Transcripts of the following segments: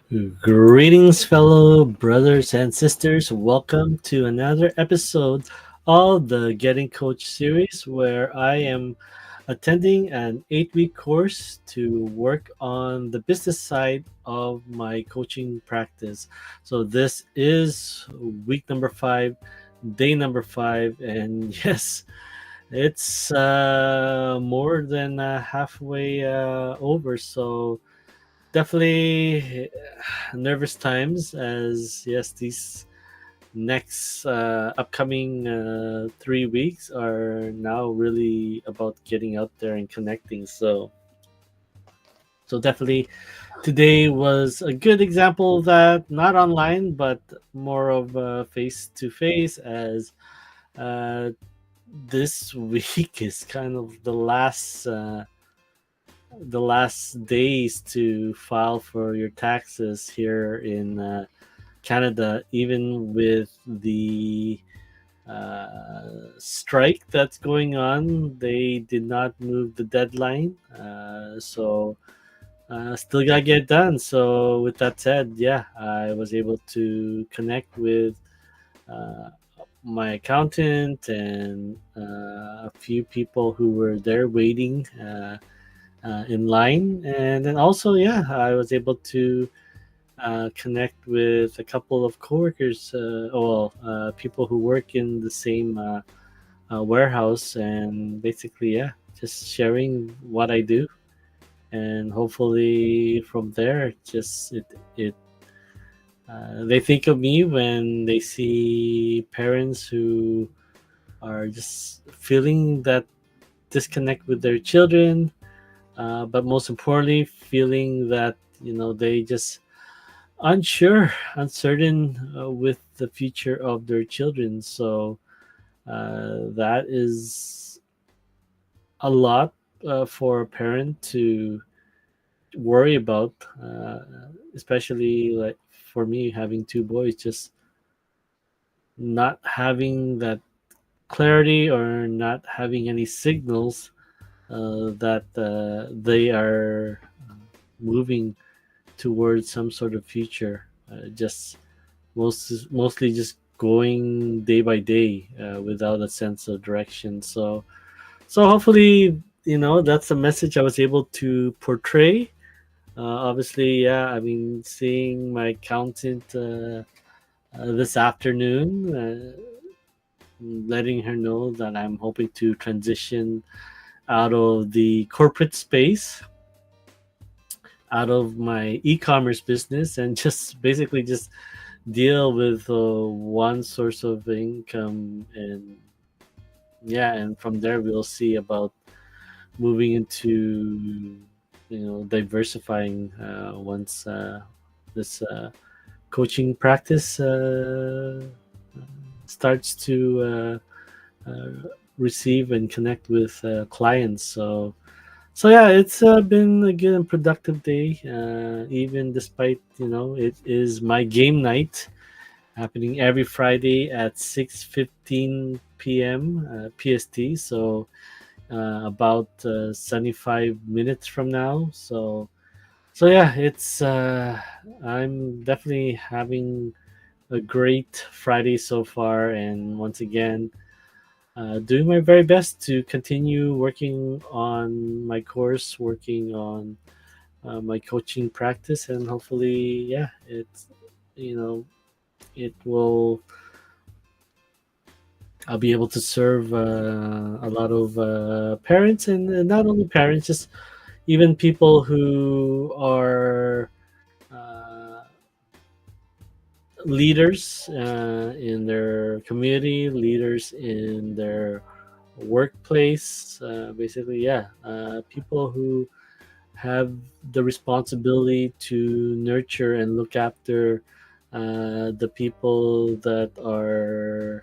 Greetings, fellow brothers and sisters. Welcome to another episode of the Getting Coach series, where I am attending an 8-week course to work on the business side of my coaching practice. So, this is week number 5, day number 5, and yes, it's more than halfway over. So, definitely nervous times, as yes, these next upcoming 3 weeks are now really about getting out there and connecting. So definitely today was a good example of that, not online but more of face to face, as uh, this week is kind of the last days to file for your taxes here in Canada, even with the strike that's going on. They did not move the deadline, so still gotta get it done. So, with that said, yeah, I was able to connect with uh, my accountant and a few people who were there waiting in line, and then also, yeah, I was able to connect with a couple of coworkers, people who work in the same warehouse, and basically, yeah, just sharing what I do, and hopefully from there, it they think of me when they see parents who are just feeling that disconnect with their children, but most importantly, feeling that they just uncertain with the future of their children. So that is a lot for a parent to worry about, especially like for me having two boys, just not having that clarity or not having any signals that they are moving towards some sort of future. Just mostly just going day by day without a sense of direction. So hopefully, that's a message I was able to portray. Obviously, yeah, I mean, seeing my accountant this afternoon, letting her know that I'm hoping to transition out of the corporate space, out of my e-commerce business, and just basically just deal with one source of income. And yeah, and from there we'll see about moving into diversifying once this coaching practice starts to uh, receive and connect with clients. So yeah, it's been a good and productive day, even despite it is my game night happening every Friday at 6:15 p.m. PST. So about 75 minutes from now. So yeah, it's I'm definitely having a great Friday so far, and once again, doing my very best to continue working on my course, working on my coaching practice, and hopefully, yeah, you know it will. I'll be able to serve a lot of parents, and not only parents, just even people who are uh, leaders in their community, leaders in their workplace. Basically, yeah, people who have the responsibility to nurture and look after the people that are,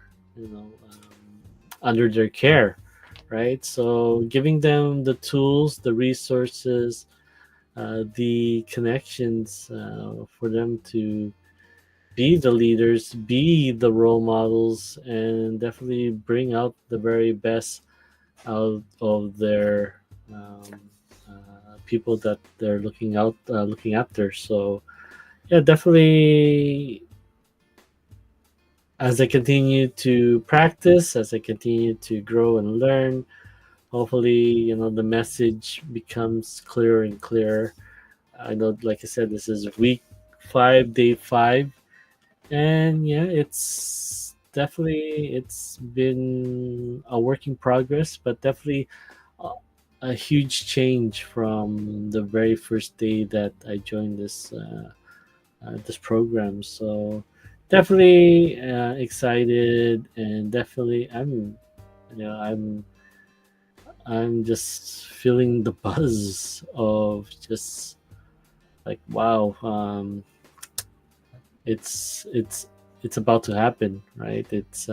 under their care, right? So giving them the tools, the resources, the connections for them to be the leaders, be the role models, and definitely bring out the very best out of their people that they're looking after. So yeah, definitely as I continue to practice, as I continue to grow and learn, hopefully, the message becomes clearer and clearer. I know, like I said, this is week 5, day 5, and yeah, it's been a work in progress, but definitely a, a huge change from the very first day that I joined this program. So definitely excited, and definitely I'm just feeling the buzz of just like wow, it's it's about to happen, right? It's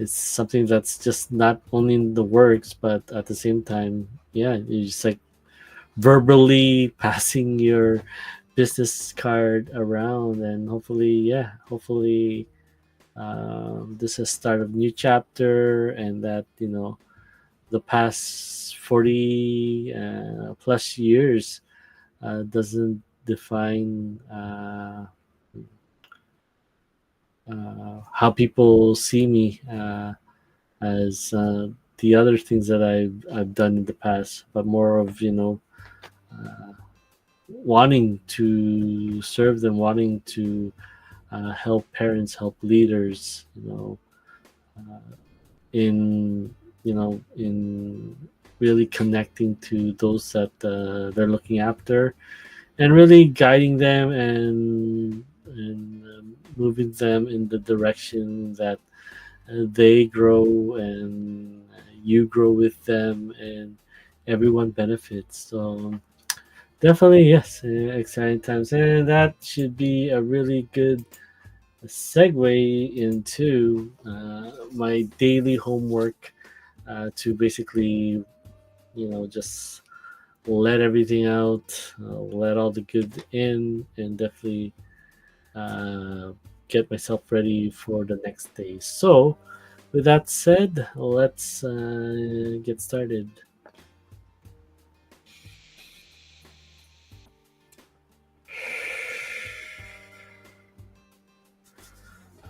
something that's just not only in the works, but at the same time, yeah, you just like verbally passing your business card around, and hopefully, yeah, hopefully, this is start of new chapter, and that the past 40 plus years doesn't define how people see me as the other things that I've done in the past, but more of wanting to serve them, wanting to help parents, help leaders, in in really connecting to those that they're looking after, and really guiding them, and moving them in the direction that they grow, and you grow with them, and everyone benefits. So definitely, yes, exciting times, and that should be a really good segue into my daily homework, to basically, just let everything out, let all the good in, and definitely uh, get myself ready for the next day. So, with that said, let's get started.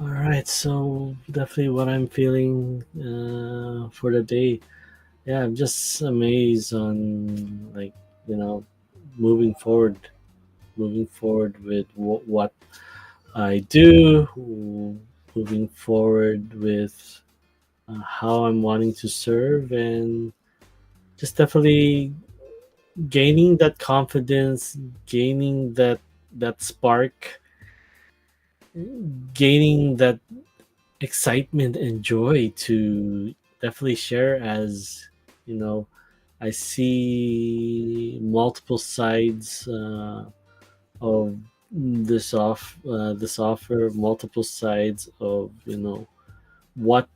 All right, so definitely what I'm feeling for the day. Yeah, I'm just amazed on, like, you know moving forward, with what I do, moving forward with how I'm wanting to serve, and just definitely gaining that confidence, gaining that spark, gaining that excitement and joy to definitely share, as you know I see multiple sides of this offer, multiple sides of what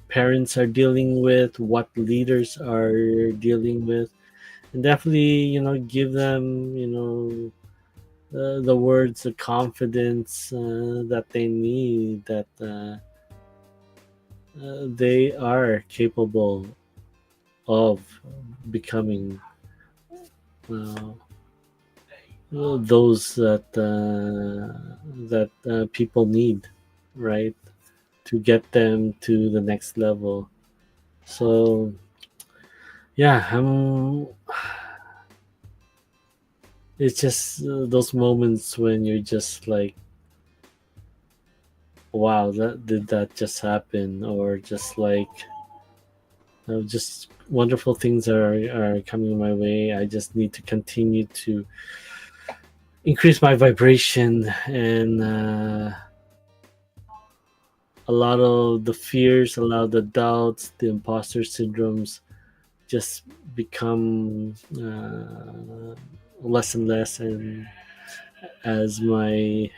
parents are dealing with, what leaders are dealing with, and definitely give them the words, the confidence that they need, that they are capable of becoming uh, those that people need, right, to get them to the next level. So yeah, it's just those moments when you're just like, wow, that just happen, or just like, just wonderful things are coming my way. I just need to continue to increase my vibration, and a lot of the fears, a lot of the doubts, the imposter syndromes just become less and less, and as my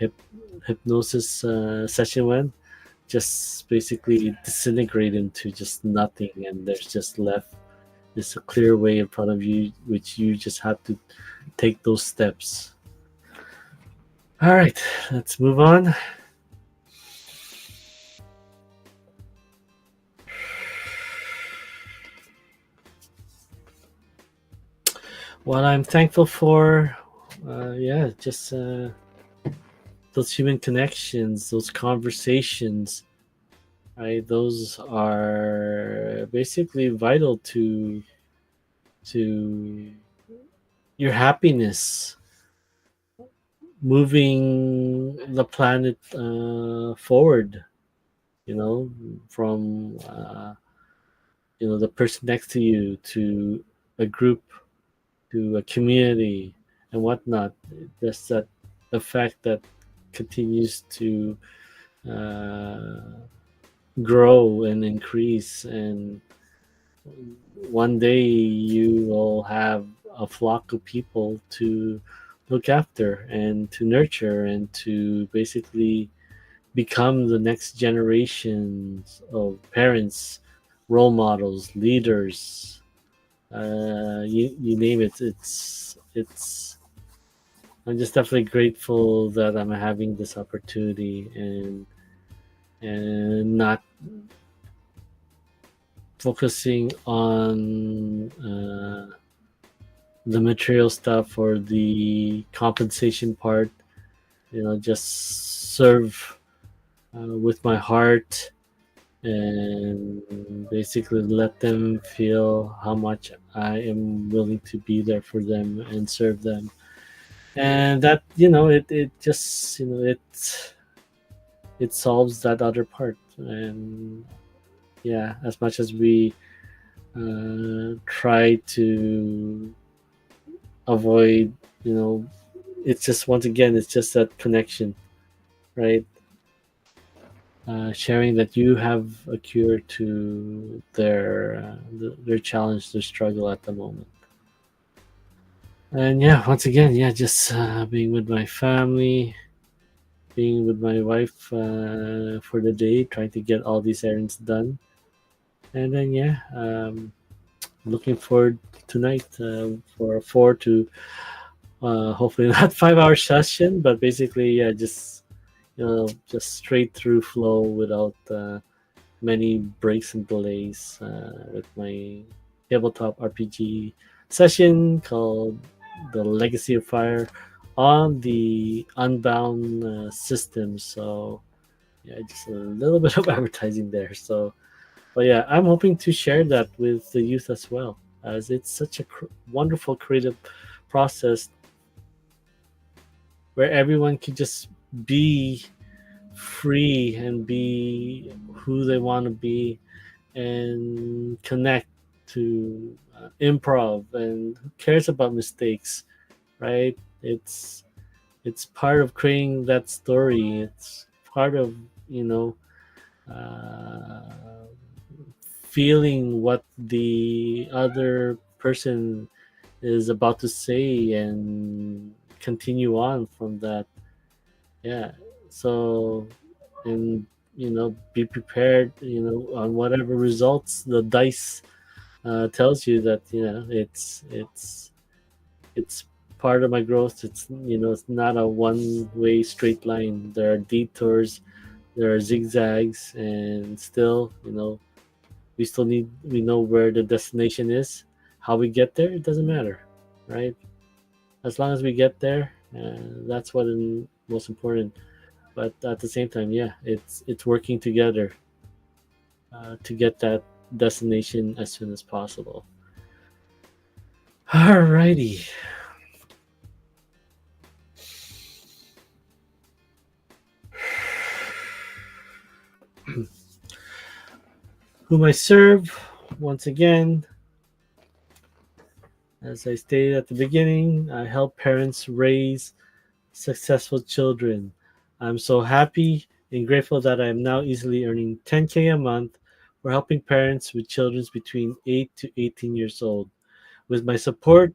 hypnosis session went, just basically disintegrate into just nothing, and there's just left this a clear way in front of you, which you just have to take those steps. All right, let's move on. What I'm thankful for, yeah, just those human connections, those conversations, right? Those are basically vital to your happiness, moving the planet forward. You know, from the person next to you to a group to a community and whatnot. There's that effect that continues to uh, grow and increase, and one day you will have a flock of people to look after and to nurture and to basically become the next generations of parents, role models, leaders. You name it. It's. I'm just definitely grateful that I'm having this opportunity and not focusing on the material stuff or the compensation part. Just serve with my heart and basically let them feel how much I am willing to be there for them and serve them. And that it just it solves that other part. And yeah, as much as we try to avoid, you know it's just, once again, it's just that connection, right? Sharing that you have a cure to their challenge, their struggle at the moment. And yeah, once again, yeah, just being with my family, being with my wife for the day, trying to get all these errands done. And then yeah, looking forward tonight for a 4 to hopefully not 5 hour session, but basically yeah, just straight through flow without many breaks and delays with my tabletop RPG session called The Legacy of Fire on the Unbound system. So yeah, just a little bit of advertising there. So, but yeah, I'm hoping to share that with the youth as well, as it's such a wonderful creative process where everyone can just be free and be who they want to be and connect to improv, and who cares about mistakes, right? It's part of creating that story. It's part of you know uh, feeling what the other person is about to say and continue on from that. Yeah. So, and be prepared, on whatever results the dice tells you, that it's part of my growth. It's not a one way straight line. There are detours, there are zigzags, and still, we know where the destination is. How we get there, it doesn't matter, right? As long as we get there, that's what is most important. But at the same time, yeah, it's working together to get that destination as soon as possible. Alrighty. Whom I serve, once again, as I stated at the beginning, I help parents raise successful children. I'm so happy and grateful that I am now easily earning 10K a month for helping parents with children between 8 to 18 years old. With my support,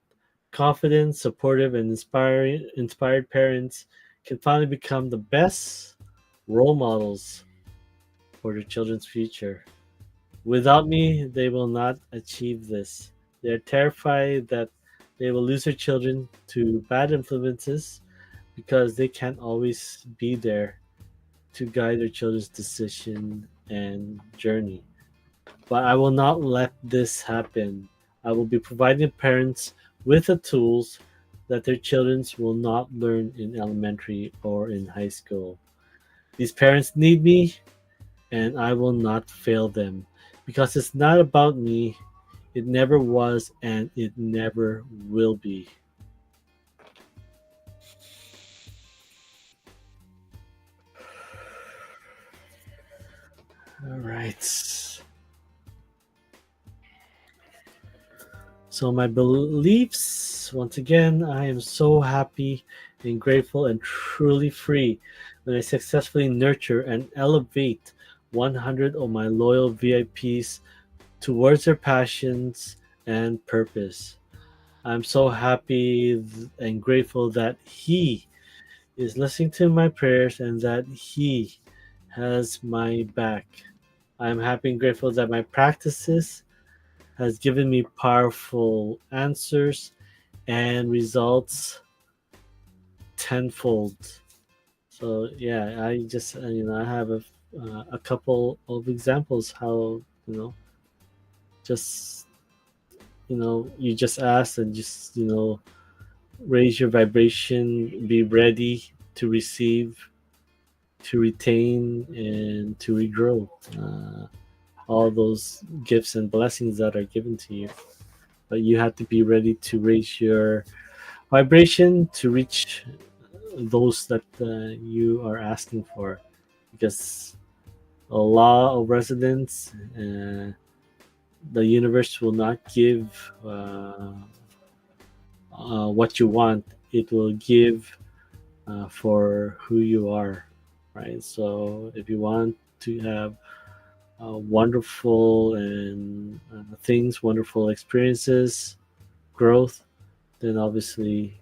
confident, supportive, and inspired parents can finally become the best role models for their children's future. Without me, they will not achieve this. They are terrified that they will lose their children to bad influences because they can't always be there to guide their children's decision and journey. But I will not let this happen. I will be providing parents with the tools that their children will not learn in elementary or in high school. These parents need me, and I will not fail them because it's not about me. It never was, and it never will be. All right. So, my beliefs, once again, I am so happy and grateful and truly free when I successfully nurture and elevate 100 of my loyal VIPs towards their passions and purpose. I'm so happy and grateful that he is listening to my prayers and that he has my back. I'm happy and grateful that my practices has given me powerful answers and results tenfold. So yeah, I just I have a couple of examples how just you just ask and just raise your vibration, be ready to receive, to retain, and to regrow all those gifts and blessings that are given to you. But you have to be ready to raise your vibration to reach those that you are asking for, because a law of resonance, the universe will not give what you want. It will give for who you are, right? So if you want to have wonderful and things, wonderful experiences, growth, then obviously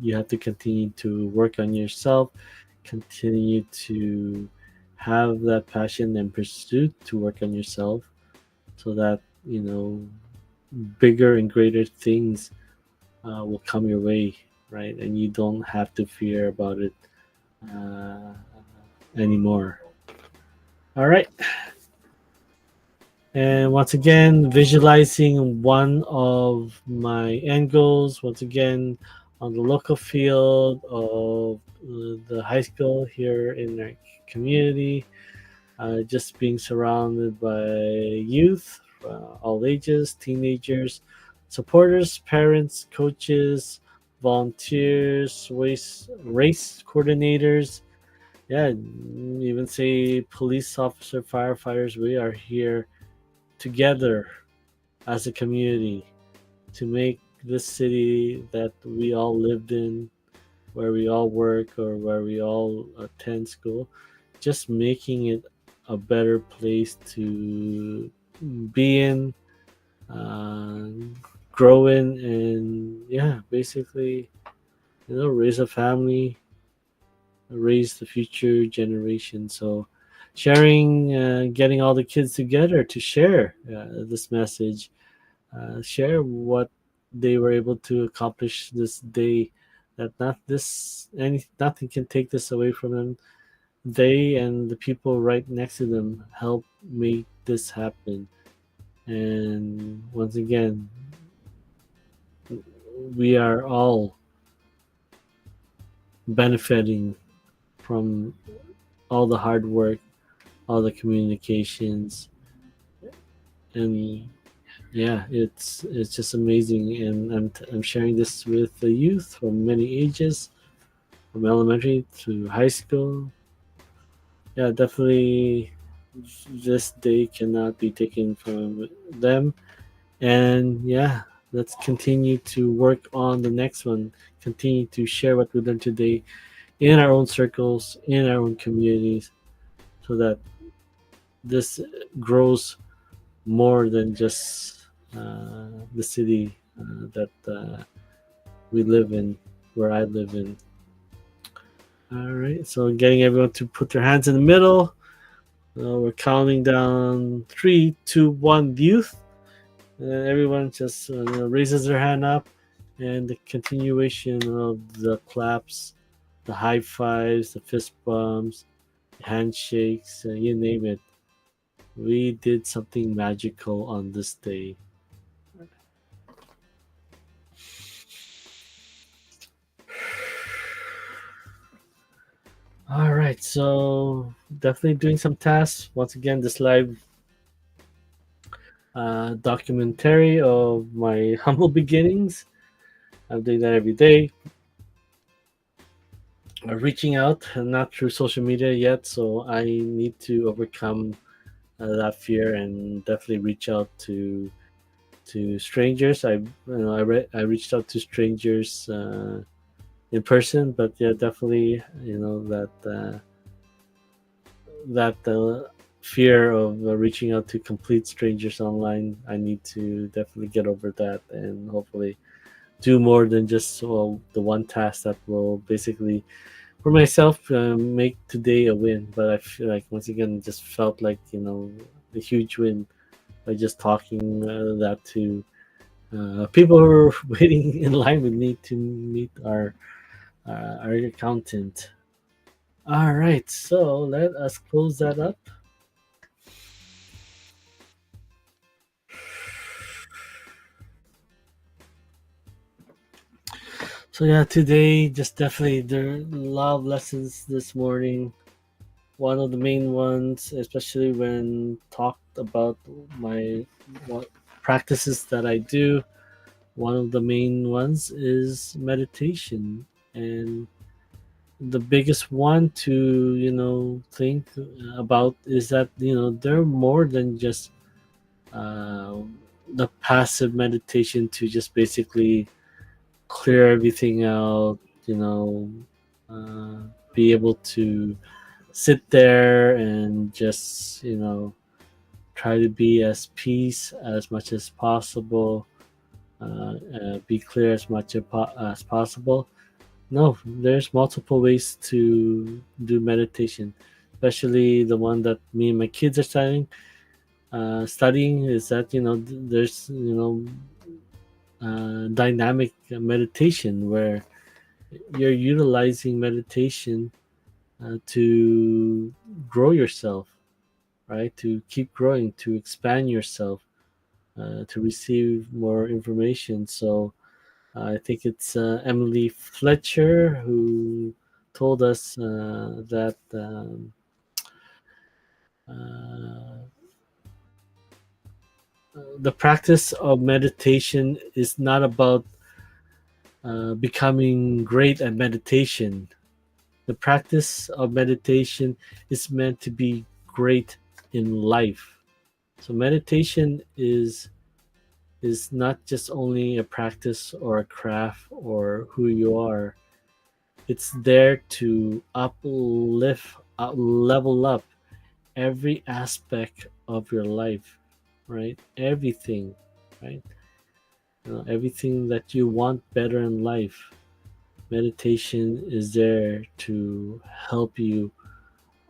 you have to continue to work on yourself, continue to have that passion and pursuit to work on yourself, so that bigger and greater things will come your way, right? And you don't have to fear about it uh, anymore. All right. And once again, visualizing one of my end goals, once again, on the local field of the high school here in our community, just being surrounded by youth, all ages, teenagers, supporters, parents, coaches, volunteers, race coordinators, yeah, even say police officer, firefighters. We are here together as a community to make this city that we all lived in, where we all work or where we all attend school, just making it a better place to be in, uh, grow in, and yeah, basically, raise a family, raise the future generation. So, sharing, getting all the kids together to share this message, share what they were able to accomplish this day. That nothing can take this away from them. They and the people right next to them help make this happen. And once again, we are all benefiting from all the hard work, all the communications, and yeah, it's just amazing. And I'm sharing this with the youth from many ages, from elementary to high school. Yeah, definitely, this day cannot be taken from them. And yeah, let's continue to work on the next one. Continue to share what we learned today in our own circles, in our own communities, so that this grows more than just the city that we live in, where I live in. All right, so getting everyone to put their hands in the middle. We're counting down three, two, one. Youth, and everyone just raises their hand up, and the continuation of the claps, the high fives, the fist bumps, handshakes, you name it. We did something magical on this day. All right, so definitely doing some tasks. Once again, this live documentary of my humble beginnings. I'm doing that every day. Reaching out, not through social media yet, so I need to overcome that fear and definitely reach out to strangers. I reached out to strangers in person, but yeah, definitely that fear of reaching out to complete strangers online. I need to definitely get over that and hopefully do more than just the one task that will basically for myself make today a win. But I feel like once again just felt like a huge win by just talking that to people who are waiting in line with me to meet our accountant. All right, so let us close that up. So yeah, today just definitely there are a lot of lessons this morning. One of the main ones, especially when talked about my what practices that I do, one of the main ones is meditation, and the biggest one to think about is that they're more than just uh, the passive meditation to just basically clear everything out, you know, uh, be able to sit there and just, try to be as peace as much as possible, be clear as much as possible. No, there's multiple ways to do meditation, especially the one that me and my kids are studying is that there's dynamic meditation where you're utilizing meditation to grow yourself, right? To keep growing, to expand yourself, to receive more information. So I think it's Emily Fletcher who told us that uh, the practice of meditation is not about becoming great at meditation. The practice of meditation is meant to be great in life. So meditation is not just only a practice or a craft or who you are. It's there to uplift, level up every aspect of your life, right? Everything, right? Everything that you want better in life. Meditation is there to help you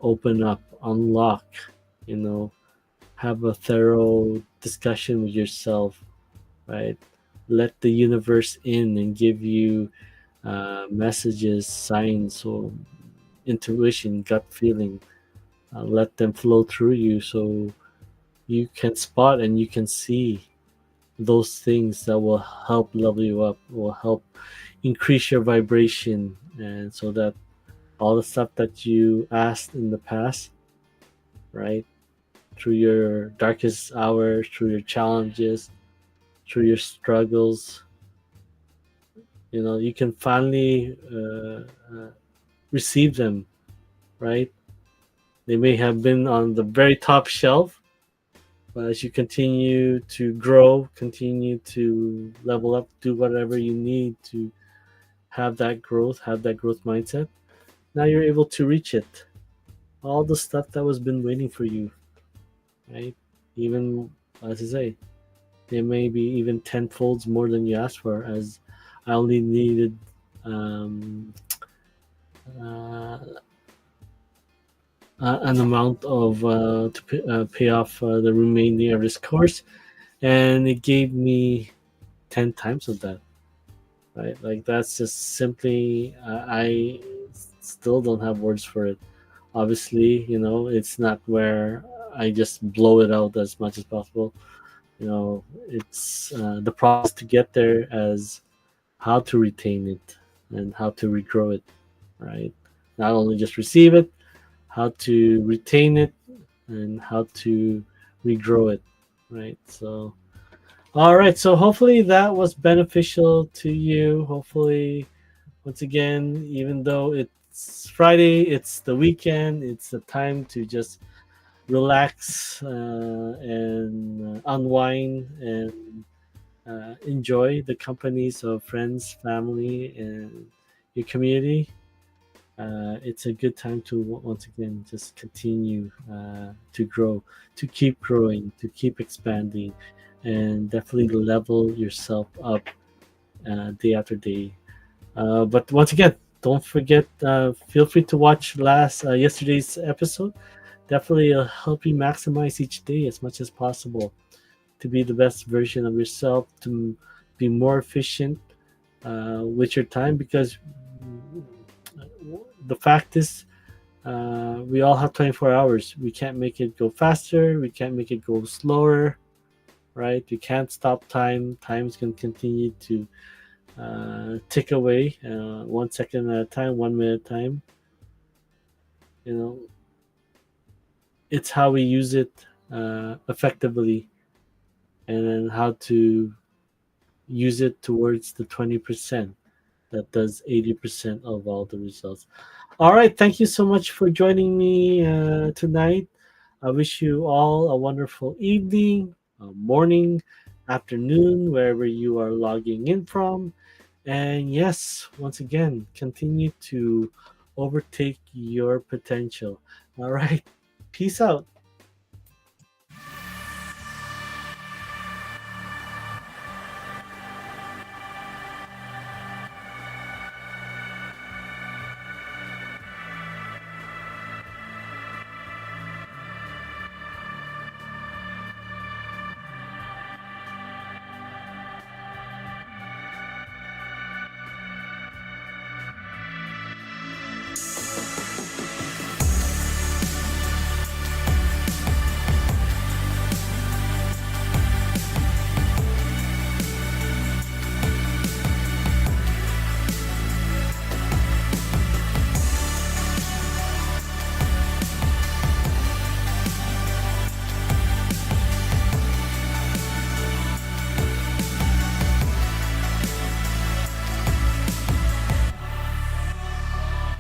open up, unlock, you know, have a thorough discussion with yourself, right? Let the universe in and give you messages, signs, or intuition, gut feeling. Let them flow through you so you can spot and you can see those things that will help level you up, will help increase your vibration, and so that all the stuff that you asked in the past, right? Through your darkest hours, through your challenges, through your struggles, you can finally receive them, right? They may have been on the very top shelf, but as you continue to grow, continue to level up, do whatever you need to have that growth mindset, now you're able to reach it. All the stuff that was been waiting for you, right? Even as I say, it may be even tenfolds more than you asked for, as I only needed um, uh, an amount of to pay off the remaining of this course, and it gave me 10 times of that, right? Like that's just simply I still don't have words for it. Obviously, it's not where I just blow it out as much as possible. It's the process to get there, as how to retain it and how to regrow it, right? not only just receive it, how to retain it, and how to regrow it, right? So, all right. So hopefully that was beneficial to you. Hopefully, once again, even though it's Friday, it's the weekend, it's the time to just relax and unwind and enjoy the companies of friends, family, and your community. It's a good time to once again just continue to grow, to keep growing, to keep expanding, and definitely level yourself up day after day. But once again, don't forget. Feel free to watch last yesterday's episode. Definitely help you maximize each day as much as possible to be the best version of yourself, to be more efficient with your time. Because the fact is, we all have 24 hours. We can't make it go faster. We can't make it go slower, right? We can't stop time. Time's going to continue to tick away 1 second at a time, 1 minute at a time. You know, it's how we use it effectively, and then how to use it towards the 20% that does 80% of all the results. All right. Thank you so much for joining me tonight. I wish you all a wonderful evening, morning, afternoon, wherever you are logging in from. And yes, once again, continue to overtake your potential. All right. Peace out.